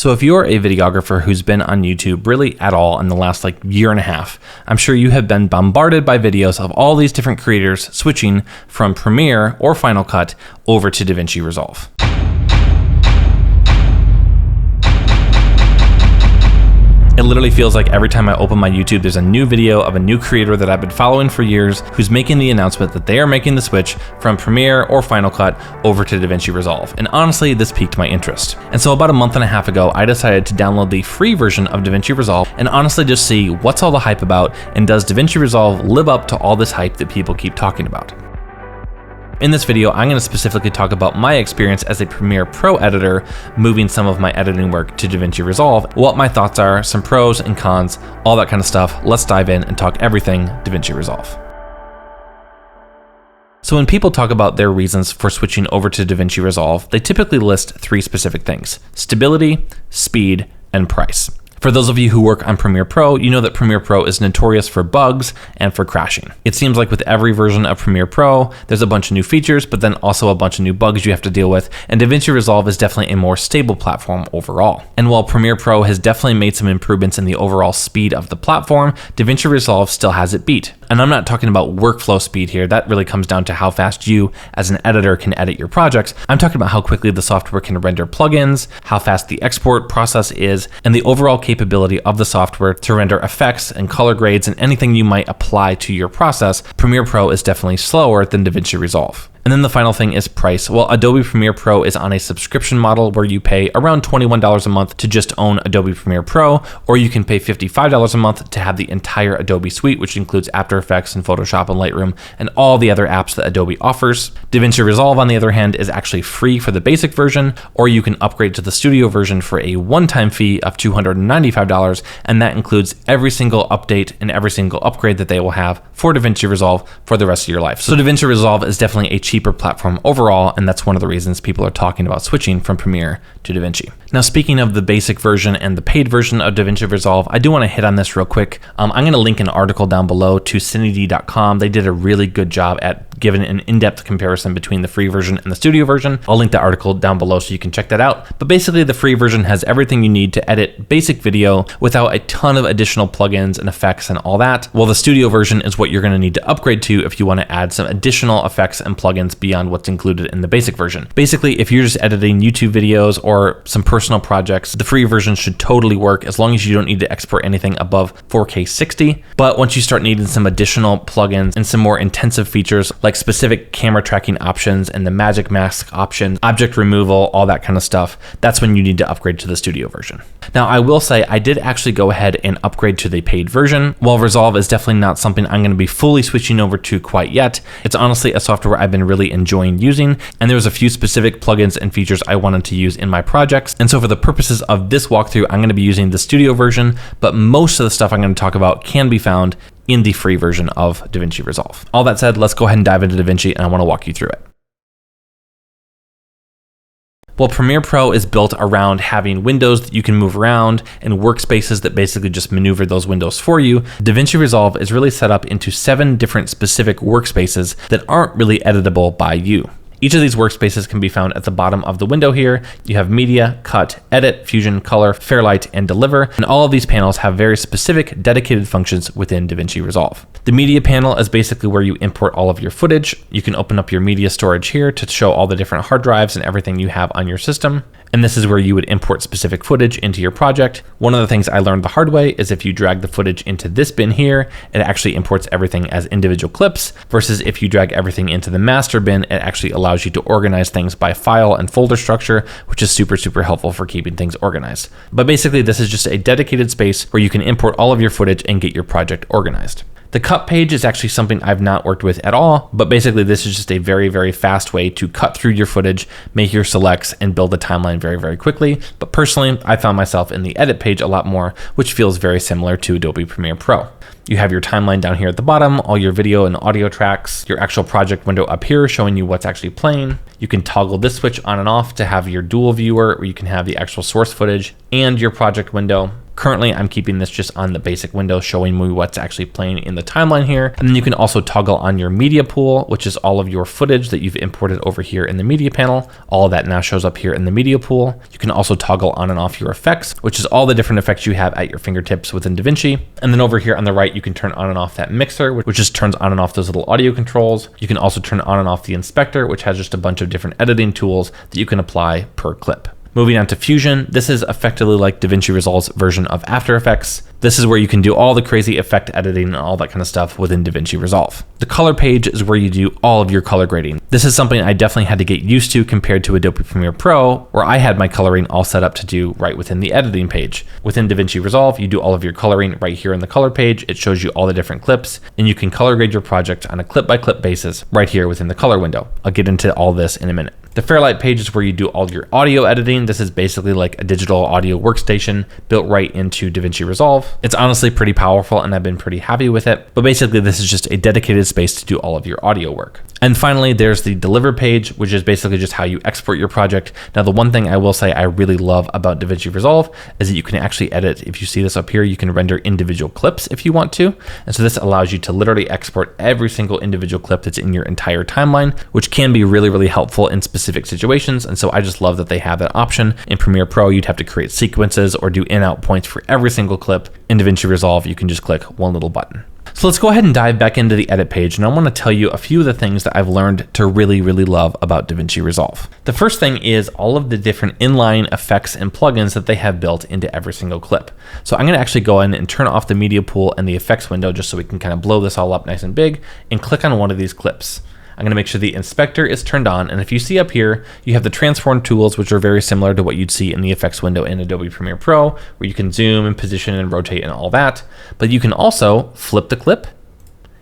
So if you're a videographer who's been on YouTube really at all in the last year and a half, I'm sure you have been bombarded by videos of all these different creators switching from Premiere or Final Cut over to DaVinci Resolve. It literally feels like every time I open my YouTube, there's a new video of a new creator that I've been following for years who's making the announcement that they are making the switch from Premiere or Final Cut over to DaVinci Resolve. And honestly, this piqued my interest. And so about a month and a half ago, I decided to download the free version of DaVinci Resolve and honestly just see what's all the hype about, and does DaVinci Resolve live up to all this hype that people keep talking about. In this video, I'm going to specifically talk about my experience as a Premiere Pro editor, moving some of my editing work to DaVinci Resolve, what my thoughts are, some pros and cons, all that kind of stuff. Let's dive in and talk everything DaVinci Resolve. So when people talk about their reasons for switching over to DaVinci Resolve, they typically list three specific things: stability, speed, and price. For those of you who work on Premiere Pro, you know that Premiere Pro is notorious for bugs and for crashing. It seems like with every version of Premiere Pro, there's a bunch of new features, but then also a bunch of new bugs you have to deal with, and DaVinci Resolve is definitely a more stable platform overall. And while Premiere Pro has definitely made some improvements in the overall speed of the platform, DaVinci Resolve still has it beat. And I'm not talking about workflow speed here. That really comes down to how fast you, as an editor, can edit your projects. I'm talking about how quickly the software can render plugins, how fast the export process is, and the overall capability of the software to render effects and color grades and anything you might apply to your process. Premiere Pro is definitely slower than DaVinci Resolve. And then the final thing is price. Well, Adobe Premiere Pro is on a subscription model where you pay around $21 a month to just own Adobe Premiere Pro, or you can pay $55 a month to have the entire Adobe suite, which includes After Effects and Photoshop and Lightroom and all the other apps that Adobe offers. DaVinci Resolve, on the other hand, is actually free for the basic version, or you can upgrade to the studio version for a one-time fee of $295, and that includes every single update and every single upgrade that they will have for DaVinci Resolve for the rest of your life. So DaVinci Resolve is definitely a cheaper platform overall, and that's one of the reasons people are talking about switching from Premiere to DaVinci. Now, speaking of the basic version and the paid version of DaVinci Resolve, I do want to hit on this real quick. I'm going to link an article down below to cined.com. They did a really good job at giving an in-depth comparison between the free version and the studio version. I'll link the article down below so you can check that out. But basically, the free version has everything you need to edit basic video without a ton of additional plugins and effects and all that. While the studio version is what you're going to need to upgrade to if you want to add some additional effects and plugins beyond what's included in the basic version. Basically, if you're just editing YouTube videos or some personal projects, the free version should totally work as long as you don't need to export anything above 4K 60. But once you start needing some additional plugins and some more intensive features like specific camera tracking options and the magic mask option, object removal, all that kind of stuff, that's when you need to upgrade to the studio version. Now, I will say I did actually go ahead and upgrade to the paid version. While Resolve is definitely not something I'm going to be fully switching over to quite yet, it's honestly a software I've been really enjoying using, and there was a few specific plugins and features I wanted to use in my projects. And so for the purposes of this walkthrough, I'm going to be using the studio version, but most of the stuff I'm going to talk about can be found in the free version of DaVinci Resolve. All that said, let's go ahead and dive into DaVinci, and I want to walk you through it. Well, Premiere Pro is built around having windows that you can move around and workspaces that basically just maneuver those windows for you. DaVinci Resolve is really set up into 7 different specific workspaces that aren't really editable by you. Each of these workspaces can be found at the bottom of the window here. You have Media, Cut, Edit, Fusion, Color, Fairlight, and Deliver, and all of these panels have very specific dedicated functions within DaVinci Resolve. The Media panel is basically where you import all of your footage. You can open up your media storage here to show all the different hard drives and everything you have on your system. And this is where you would import specific footage into your project. One of the things I learned the hard way is if you drag the footage into this bin here, it actually imports everything as individual clips, versus if you drag everything into the master bin, it actually allows you to organize things by file and folder structure, which is super, super helpful for keeping things organized. But basically, this is just a dedicated space where you can import all of your footage and get your project organized. The cut page is actually something I've not worked with at all, but basically this is just a very, very fast way to cut through your footage, make your selects, and build a timeline very, very quickly. But personally, I found myself in the edit page a lot more, which feels very similar to Adobe Premiere Pro. You have your timeline down here at the bottom, all your video and audio tracks, your actual project window up here showing you what's actually playing. You can toggle this switch on and off to have your dual viewer, where you can have the actual source footage and your project window. Currently, I'm keeping this just on the basic window, showing me what's actually playing in the timeline here. And then you can also toggle on your media pool, which is all of your footage that you've imported over here in the media panel. All of that now shows up here in the media pool. You can also toggle on and off your effects, which is all the different effects you have at your fingertips within DaVinci. And then over here on the right, you can turn on and off that mixer, which just turns on and off those little audio controls. You can also turn on and off the inspector, which has just a bunch of different editing tools that you can apply per clip. Moving on to Fusion, this is effectively like DaVinci Resolve's version of After Effects. This is where you can do all the crazy effect editing and all that kind of stuff within DaVinci Resolve. The color page is where you do all of your color grading. This is something I definitely had to get used to compared to Adobe Premiere Pro, where I had my coloring all set up to do right within the editing page. Within DaVinci Resolve, you do all of your coloring right here in the color page. It shows you all the different clips, and you can color grade your project on a clip-by-clip basis right here within the color window. I'll get into all this in a minute. The Fairlight page is where you do all your audio editing. This is basically like a digital audio workstation built right into DaVinci Resolve. It's honestly pretty powerful and I've been pretty happy with it, but basically this is just a dedicated space to do all of your audio work. And finally, there's the Deliver page, which is basically just how you export your project. Now, the one thing I will say I really love about DaVinci Resolve is that you can actually edit. If you see this up here, you can render individual clips if you want to. And so this allows you to literally export every single individual clip that's in your entire timeline, which can be really, really helpful in specific situations. And so I just love that they have that option. In Premiere Pro, you'd have to create sequences or do in-out points for every single clip. In DaVinci Resolve, you can just click one little button. So let's go ahead and dive back into the edit page, and I want to tell you a few of the things that I've learned to really, really love about DaVinci Resolve. The first thing is all of the different inline effects and plugins that they have built into every single clip. So I'm going to actually go in and turn off the media pool and the effects window just so we can kind of blow this all up nice and big and click on one of these clips. I'm going to make sure the inspector is turned on, and if you see up here, you have the transform tools, which are very similar to what you'd see in the effects window in Adobe Premiere Pro, where you can zoom and position and rotate and all that. But you can also flip the clip.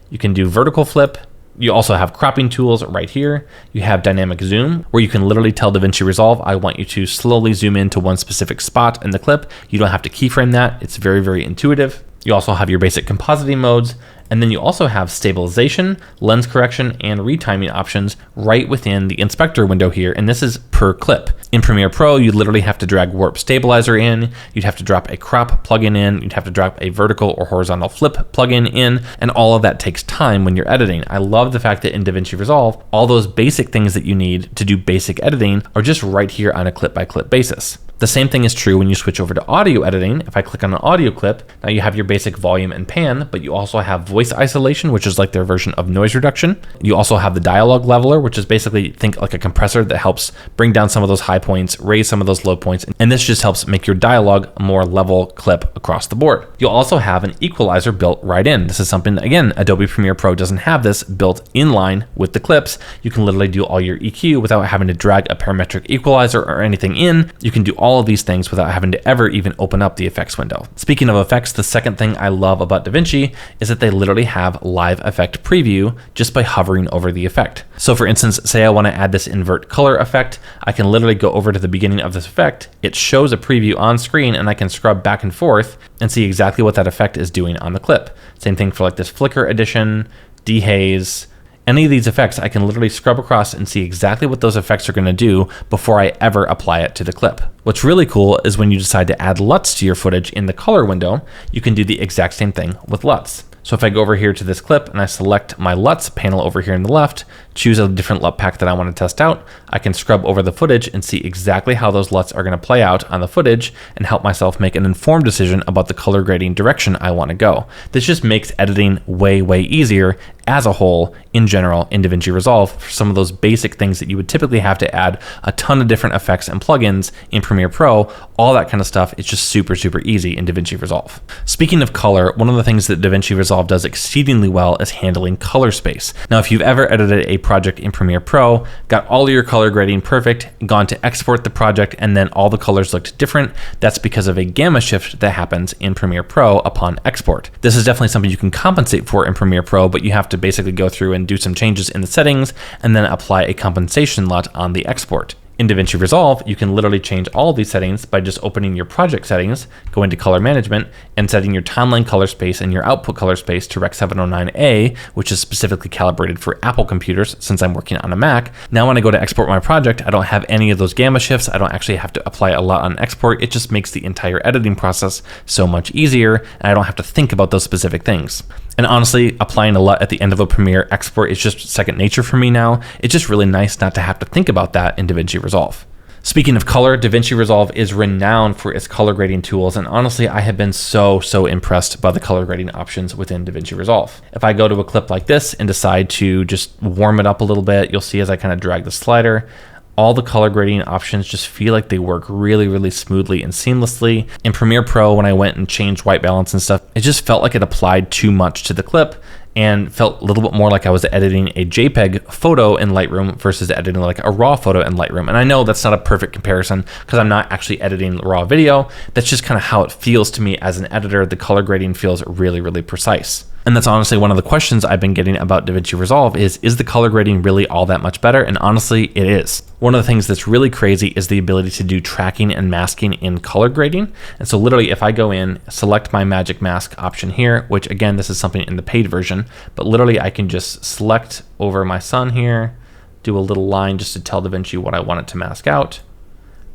You can do vertical flip. You also have cropping tools right here. You have dynamic zoom, where you can literally tell DaVinci Resolve, I want you to slowly zoom into one specific spot in the clip. You don't have to keyframe that. It's very, very intuitive. You also have your basic compositing modes, and then you also have stabilization, lens correction, and retiming options right within the inspector window here, and this is per clip. In Premiere Pro, you literally have to drag warp stabilizer in, you'd have to drop a crop plugin in, you'd have to drop a vertical or horizontal flip plugin in, and all of that takes time when you're editing. I love the fact that in DaVinci Resolve, all those basic things that you need to do basic editing are just right here on a clip-by-clip basis. The same thing is true when you switch over to audio editing. If I click on an audio clip, now you have your basic volume and pan, but you also have voice isolation, which is like their version of noise reduction. You also have the dialogue leveler, which is basically think like a compressor that helps bring down some of those high points, raise some of those low points, and this just helps make your dialogue a more level clip across the board. You'll also have an equalizer built right in. This is something that, again, Adobe Premiere Pro doesn't have this built in line with the clips. You can literally do all your EQ without having to drag a parametric equalizer or anything in. You can do all of these things without having to ever even open up the effects window. Speaking of effects, the second thing I love about DaVinci is that they literally have live effect preview just by hovering over the effect. So for instance, say I want to add this invert color effect, I can literally go over to the beginning of this effect, it shows a preview on screen, and I can scrub back and forth and see exactly what that effect is doing on the clip. Same thing for like this flicker addition, dehaze, any of these effects, I can literally scrub across and see exactly what those effects are going to do before I ever apply it to the clip. What's really cool is when you decide to add LUTs to your footage in the color window, you can do the exact same thing with LUTs. So if I go over here to this clip and I select my LUTs panel over here on the left, choose a different LUT pack that I want to test out, I can scrub over the footage and see exactly how those LUTs are going to play out on the footage and help myself make an informed decision about the color grading direction I want to go. This just makes editing way, way easier as a whole in general in DaVinci Resolve for some of those basic things that you would typically have to add a ton of different effects and plugins in Premiere Pro. All that kind of stuff is just super, super easy in DaVinci Resolve. Speaking of color, one of the things that DaVinci Resolve does exceedingly well is handling color space. Now, if you've ever edited a project in Premiere Pro, got all of your color grading perfect, gone to export the project, and then all the colors looked different, that's because of a gamma shift that happens in Premiere Pro upon export. This is definitely something you can compensate for in Premiere Pro, but you have to basically go through and do some changes in the settings and then apply a compensation LUT on the export. In DaVinci Resolve, you can literally change all of these settings by just opening your project settings, going to color management, and setting your timeline color space and your output color space to Rec. 709A, which is specifically calibrated for Apple computers since I'm working on a Mac. Now when I go to export my project, I don't have any of those gamma shifts. I don't actually have to apply a lot on export. It just makes the entire editing process so much easier, and I don't have to think about those specific things. And honestly, applying a LUT at the end of a Premiere export is just second nature for me now. It's just really nice not to have to think about that in DaVinci Resolve. Speaking of color, DaVinci Resolve is renowned for its color grading tools, and honestly, I have been so impressed by the color grading options within DaVinci Resolve. If I go to a clip like this and decide to just warm it up a little bit, you'll see as I kind of drag the slider, all the color grading options just feel like they work really smoothly and seamlessly. In Premiere Pro, when I went and changed white balance and stuff, it just felt like it applied too much to the clip and felt a little bit more like I was editing a JPEG photo in Lightroom versus editing like a RAW photo in Lightroom. And I know that's not a perfect comparison because I'm not actually editing RAW video. That's just kind of how it feels to me as an editor. The color grading feels really precise. And that's honestly one of the questions I've been getting about DaVinci Resolve is the color grading really all that much better? And honestly, it is. One of the things that's really crazy is the ability to do tracking and masking in color grading. And so literally if I go in, select my magic mask option here, which again, this is something in the paid version, but literally I can just select over my sun here, do a little line just to tell DaVinci what I want it to mask out.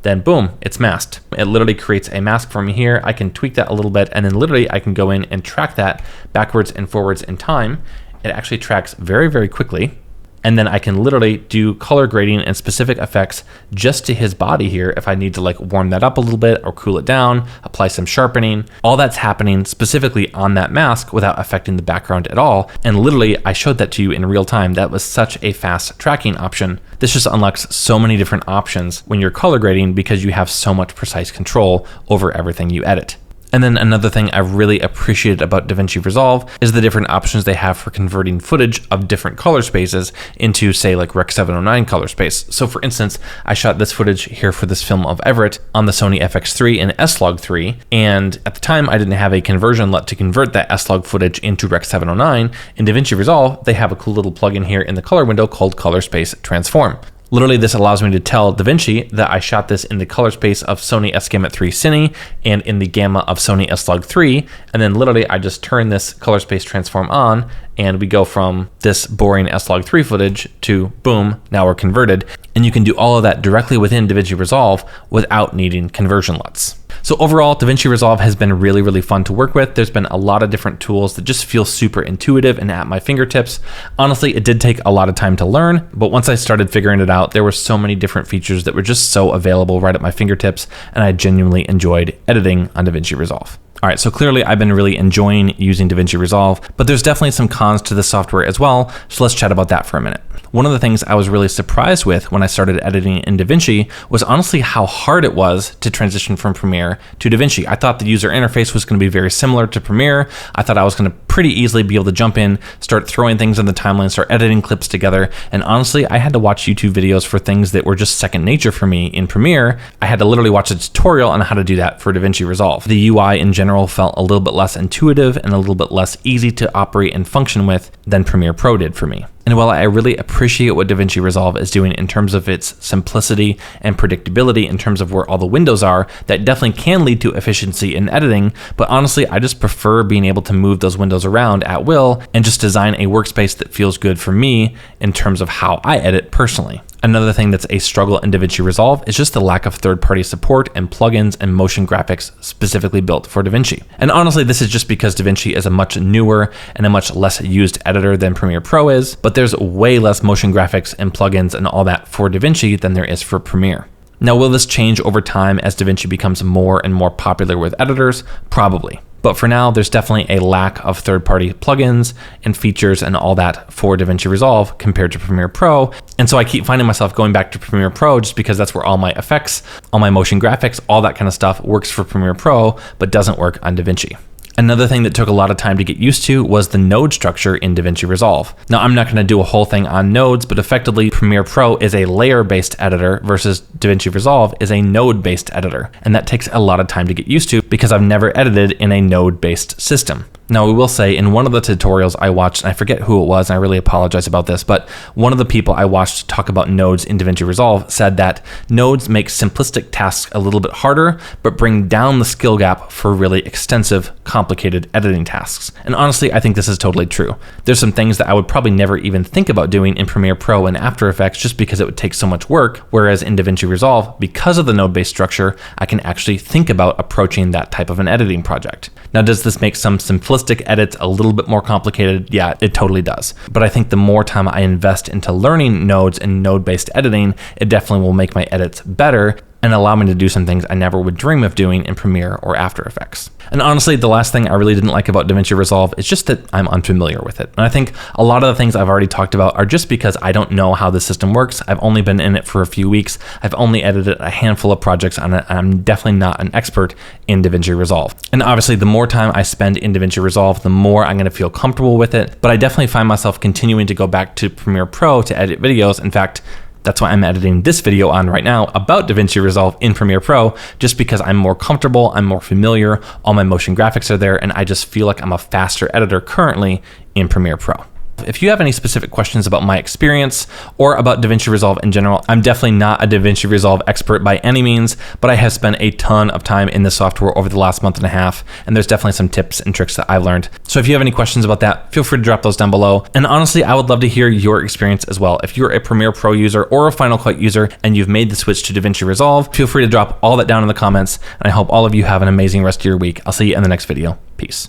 Then boom, it's masked. It literally creates a mask for me here. I can tweak that a little bit, and then literally I can go in and track that backwards and forwards in time. It actually tracks very quickly. And then I can literally do color grading and specific effects just to his body here if I need to like warm that up a little bit or cool it down, apply some sharpening. All that's happening specifically on that mask without affecting the background at all. And literally I showed that to you in real time. That was such a fast tracking option. This just unlocks so many different options when you're color grading because you have so much precise control over everything you edit. And then another thing I really appreciated about DaVinci Resolve is the different options they have for converting footage of different color spaces into, say, like Rec. 709 color space. So for instance, I shot this footage here for this film of Everett on the Sony FX3 and S-Log3, and at the time I didn't have a conversion LUT to convert that S-Log footage into Rec. 709. In DaVinci Resolve, they have a cool little plugin here in the color window called Color Space Transform. Literally, this allows me to tell DaVinci that I shot this in the color space of Sony S-Gamut 3 Cine and in the gamma of Sony S-Log3. And then literally, I just turn this color space transform on and we go from this boring S-Log3 footage to boom, now we're converted. And you can do all of that directly within DaVinci Resolve without needing conversion LUTs. So overall, DaVinci Resolve has been really fun to work with. There's been a lot of different tools that just feel super intuitive and at my fingertips. Honestly, it did take a lot of time to learn, but once I started figuring it out, there were so many different features that were just so available right at my fingertips, and I genuinely enjoyed editing on DaVinci Resolve. All right, so clearly I've been really enjoying using DaVinci Resolve, but there's definitely some cons to this software as well, so let's chat about that for a minute. One of the things I was really surprised with when I started editing in DaVinci was honestly how hard it was to transition from Premiere to DaVinci. I thought the user interface was going to be very similar to Premiere. I thought I was going to pretty easily be able to jump in, start throwing things in the timeline, start editing clips together, and honestly, I had to watch YouTube videos for things that were just second nature for me in Premiere. I had to literally watch a tutorial on how to do that for DaVinci Resolve. The UI in general felt a little bit less intuitive and a little bit less easy to operate and function with than Premiere Pro did for me. And while I really appreciate what DaVinci Resolve is doing in terms of its simplicity and predictability in terms of where all the windows are, that definitely can lead to efficiency in editing, but honestly, I just prefer being able to move those windows around at will and just design a workspace that feels good for me in terms of how I edit personally. Another thing that's a struggle in DaVinci Resolve is just the lack of third-party support and plugins and motion graphics specifically built for DaVinci. And honestly, this is just because DaVinci is a much newer and a much less used editor than Premiere Pro is, but there's way less motion graphics and plugins and all that for DaVinci than there is for Premiere. Now, will this change over time as DaVinci becomes more and more popular with editors? Probably. But for now, there's definitely a lack of third-party plugins and features and all that for DaVinci Resolve compared to Premiere Pro. And so I keep finding myself going back to Premiere Pro just because that's where all my effects, all my motion graphics, all that kind of stuff works for Premiere Pro, but doesn't work on DaVinci. Another thing that took a lot of time to get used to was the node structure in DaVinci Resolve. Now, I'm not going to do a whole thing on nodes, but effectively Premiere Pro is a layer-based editor versus DaVinci Resolve is a node-based editor. And that takes a lot of time to get used to because I've never edited in a node-based system. Now, we will say in one of the tutorials I watched, and I forget who it was, and I really apologize about this, but one of the people I watched talk about nodes in DaVinci Resolve said that nodes make simplistic tasks a little bit harder, but bring down the skill gap for really extensive, complicated editing tasks. And honestly, I think this is totally true. There's some things that I would probably never even think about doing in Premiere Pro and After Effects just because it would take so much work, whereas in DaVinci Resolve, because of the node-based structure, I can actually think about approaching that type of an editing project. Now, does this make some simplistic edits a little bit more complicated? Yeah, it totally does. But I think the more time I invest into learning nodes and node-based editing, it definitely will make my edits better and allow me to do some things I never would dream of doing in Premiere or After Effects. And honestly, the last thing I really didn't like about DaVinci Resolve is just that I'm unfamiliar with it. And I think a lot of the things I've already talked about are just because I don't know how the system works. I've only been in it for a few weeks. I've only edited a handful of projects on it, and I'm definitely not an expert in DaVinci Resolve. And obviously, the more time I spend in DaVinci Resolve, the more I'm going to feel comfortable with it. But I definitely find myself continuing to go back to Premiere Pro to edit videos. In fact, that's why I'm editing this video on right now about DaVinci Resolve in Premiere Pro, just because I'm more comfortable, I'm more familiar, all my motion graphics are there, and I just feel like I'm a faster editor currently in Premiere Pro. If you have any specific questions about my experience or about DaVinci Resolve in general, I'm definitely not a DaVinci Resolve expert by any means, but I have spent a ton of time in this software over the last month and a half, and there's definitely some tips and tricks that I've learned. So if you have any questions about that, feel free to drop those down below. And honestly, I would love to hear your experience as well. If you're a Premiere Pro user or a Final Cut user and you've made the switch to DaVinci Resolve, feel free to drop all that down in the comments, and I hope all of you have an amazing rest of your week. I'll see you in the next video. Peace.